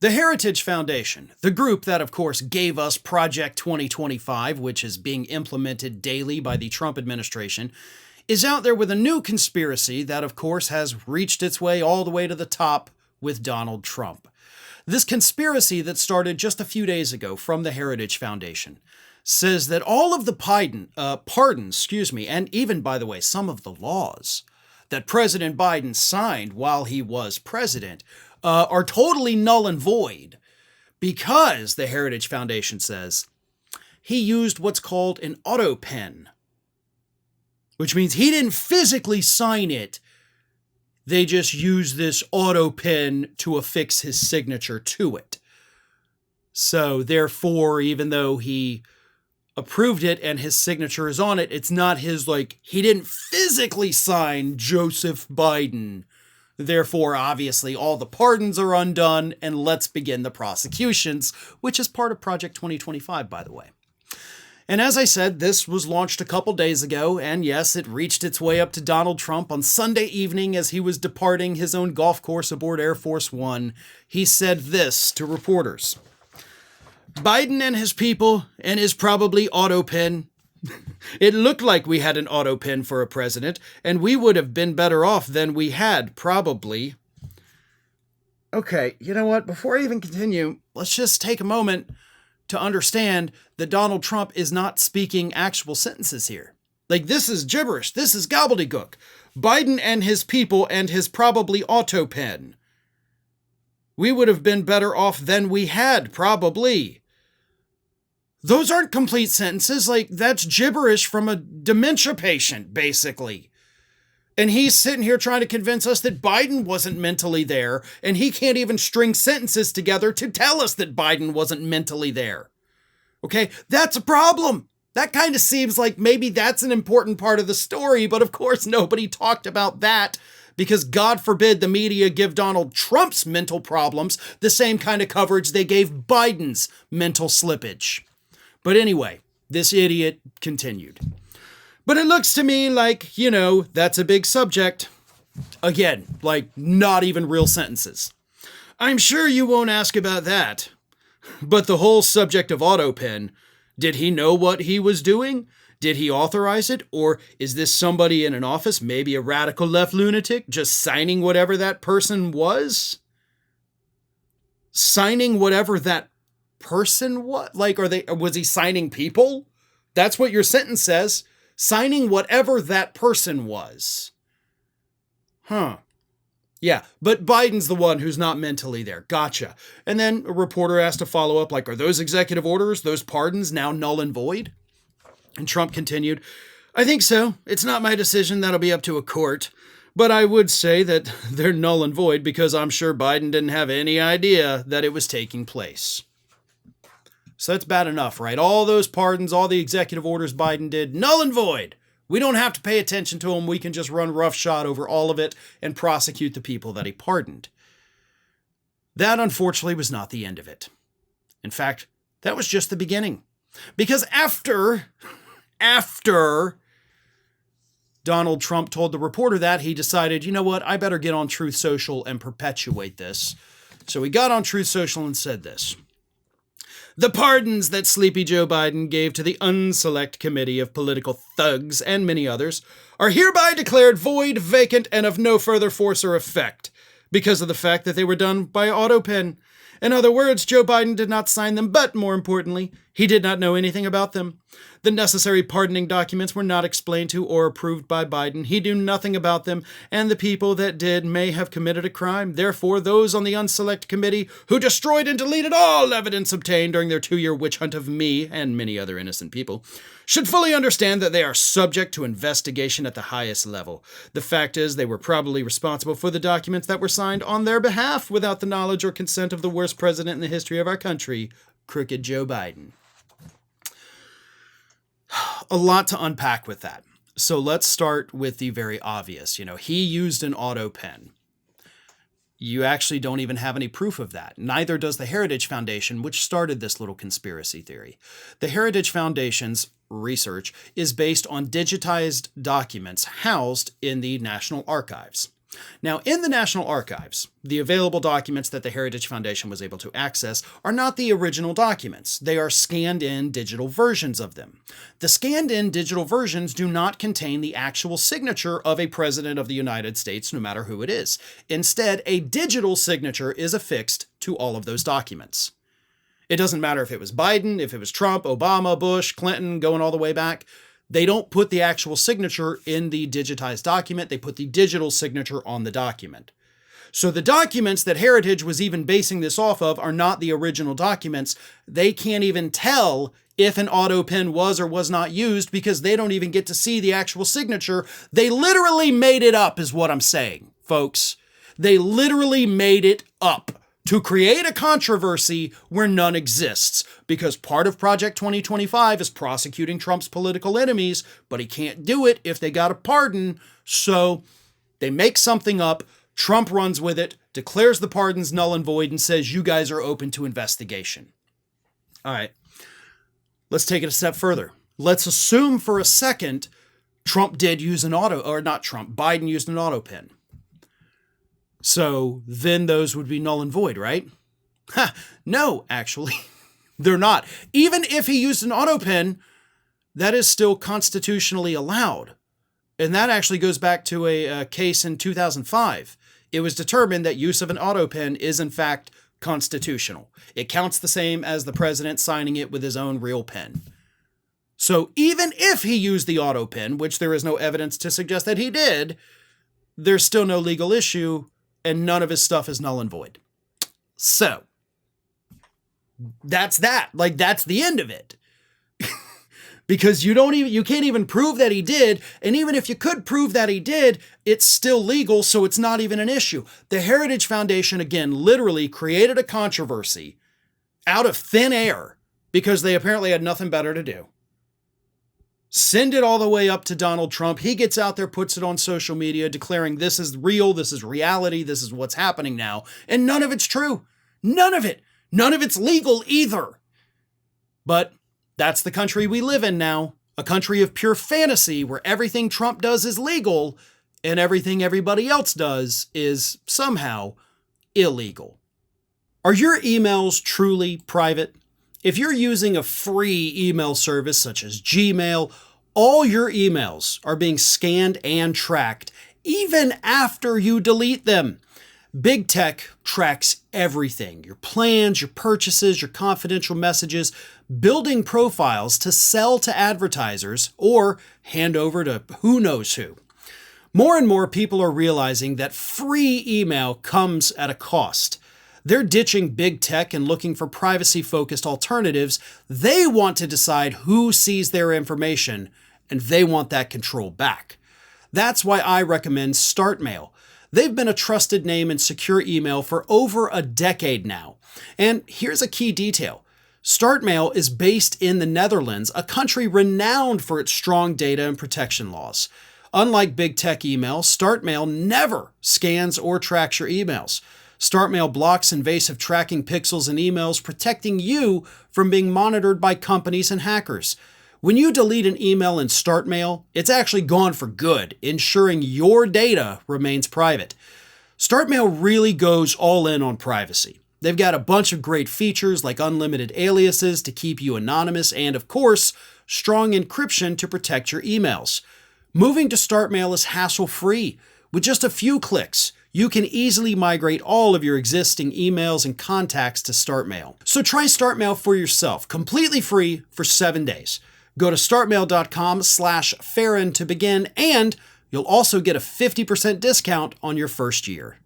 The Heritage Foundation, the group that, of course, gave us Project 2025, which is being implemented daily by the Trump administration, is out there with a new conspiracy that, of course, has reached its way all the way to the top with Donald Trump. This conspiracy that started just a few days ago from the Heritage Foundation says that all of the pardons, and even, by the way, some of the laws that President Biden signed while he was president are totally null and void because, the Heritage Foundation says, he used what's called an auto pen, which means he didn't physically sign it. They just used this auto pen to affix his signature to it. So therefore, even though he approved it and his signature is on it, it's not his, he didn't physically sign Joseph Biden. Therefore, obviously, all the pardons are undone, and let's begin the prosecutions, which is part of Project 2025, by the way. And as I said, this was launched a couple days ago, and yes, it reached its way up to Donald Trump on Sunday evening as he was departing his own golf course aboard Air Force One. He said this to reporters: Biden and his people and his probably auto pen. It looked like we had an auto pen for a president, and we would have been better off than we had, probably. Okay, you know what? Before I even continue, let's just take a moment to understand that Donald Trump is not speaking actual sentences here. This is gibberish. This is gobbledygook. Biden and his people and his probably auto pen. We would have been better off than we had, probably. Those aren't complete sentences. That's gibberish from a dementia patient, basically. And he's sitting here trying to convince us that Biden wasn't mentally there, and he can't even string sentences together to tell us that Biden wasn't mentally there. Okay, that's a problem. That kind of seems like maybe that's an important part of the story, but of course nobody talked about that because God forbid the media give Donald Trump's mental problems the same kind of coverage they gave Biden's mental slippage. But anyway, this idiot continued. But it looks to me like, that's a big subject. Again, not even real sentences. I'm sure you won't ask about that. But the whole subject of auto pen, did he know what he was doing? Did he authorize it? Or is this somebody in an office, maybe a radical left lunatic, just signing whatever that person was? Signing whatever that person was? Was he signing people? That's what your sentence says. Signing whatever that person was. Huh. Yeah, but Biden's the one who's not mentally there. Gotcha. And then a reporter asked to follow up, are those executive orders, those pardons now null and void? And Trump continued, I think so. It's not my decision. That'll be up to a court. But I would say that they're null and void because I'm sure Biden didn't have any idea that it was taking place. So that's bad enough, right? All those pardons, all the executive orders Biden did, null and void. We don't have to pay attention to them. We can just run roughshod over all of it and prosecute the people that he pardoned. That, unfortunately, was not the end of it. In fact, that was just the beginning. Because after Donald Trump told the reporter that, he decided, you know what, I better get on Truth Social and perpetuate this. So he got on Truth Social and said this: The pardons that Sleepy Joe Biden gave to the Unselect Committee of Political Thugs and many others are hereby declared void, vacant, and of no further force or effect because of the fact that they were done by auto pen. In other words, Joe Biden did not sign them, but more importantly, he did not know anything about them. The necessary pardoning documents were not explained to or approved by Biden. He knew nothing about them, and the people that did may have committed a crime. Therefore, those on the Unselect Committee who destroyed and deleted all evidence obtained during their 2-year witch hunt of me and many other innocent people should fully understand that they are subject to investigation at the highest level. The fact is, they were probably responsible for the documents that were signed on their behalf without the knowledge or consent of the worst president in the history of our country, crooked Joe Biden. A lot to unpack with that. So let's start with the very obvious. He used an auto pen. You actually don't even have any proof of that. Neither does the Heritage Foundation, which started this little conspiracy theory. The Heritage Foundation's research is based on digitized documents housed in the National Archives. Now, in the National Archives, the available documents that the Heritage Foundation was able to access are not the original documents. They are scanned-in digital versions of them. The scanned-in digital versions do not contain the actual signature of a president of the United States, no matter who it is. Instead, a digital signature is affixed to all of those documents. It doesn't matter if it was Biden, if it was Trump, Obama, Bush, Clinton, going all the way back. They don't put the actual signature in the digitized document. They put the digital signature on the document. So the documents that Heritage was even basing this off of are not the original documents. They can't even tell if an auto pen was or was not used because they don't even get to see the actual signature. They literally made it up, is what I'm saying, folks. They literally made it up to create a controversy where none exists, because part of Project 2025 is prosecuting Trump's political enemies, but he can't do it if they got a pardon. So they make something up, Trump runs with it, declares the pardons null and void, and says you guys are open to investigation. All right, let's take it a step further. Let's assume for a second Trump did use an Biden used an auto pen. So then those would be null and void, right? No, actually, they're not. Even if he used an auto pen, that is still constitutionally allowed. And that actually goes back to a case in 2005. It was determined that use of an auto pen is, in fact, constitutional. It counts the same as the president signing it with his own real pen. So even if he used the auto pen, which there is no evidence to suggest that he did, there's still no legal issue, and none of his stuff is null and void. So that's that. Like, that's the end of it. Because you can't even prove that he did. And even if you could prove that he did, it's still legal. So it's not even an issue. The Heritage Foundation, again, literally created a controversy out of thin air because they apparently had nothing better to do. Send it all the way up to Donald Trump. He gets out there, puts it on social media, declaring this is real, this is reality, this is what's happening now. And none of it's true. None of it. None of it's legal either. But that's the country we live in now. A country of pure fantasy where everything Trump does is legal and everything everybody else does is somehow illegal. Are your emails truly private? If you're using a free email service such as Gmail, all your emails are being scanned and tracked, even after you delete them. Big tech tracks everything, your plans, your purchases, your confidential messages, building profiles to sell to advertisers or hand over to who knows who. More and more people are realizing that free email comes at a cost. They're ditching big tech and looking for privacy-focused alternatives. They want to decide who sees their information, and they want that control back. That's why I recommend StartMail. They've been a trusted name in secure email for over a decade now. And here's a key detail. StartMail is based in the Netherlands, a country renowned for its strong data and protection laws. Unlike big tech email, StartMail never scans or tracks your emails. StartMail blocks invasive tracking pixels in emails, protecting you from being monitored by companies and hackers. When you delete an email in StartMail, it's actually gone for good, ensuring your data remains private. StartMail really goes all in on privacy. They've got a bunch of great features like unlimited aliases to keep you anonymous and, of course, strong encryption to protect your emails. Moving to StartMail is hassle-free. With just a few clicks, you can easily migrate all of your existing emails and contacts to StartMail. So try StartMail for yourself, completely free for 7 days. Go to startmail.com/Farron to begin, and you'll also get a 50% discount on your first year.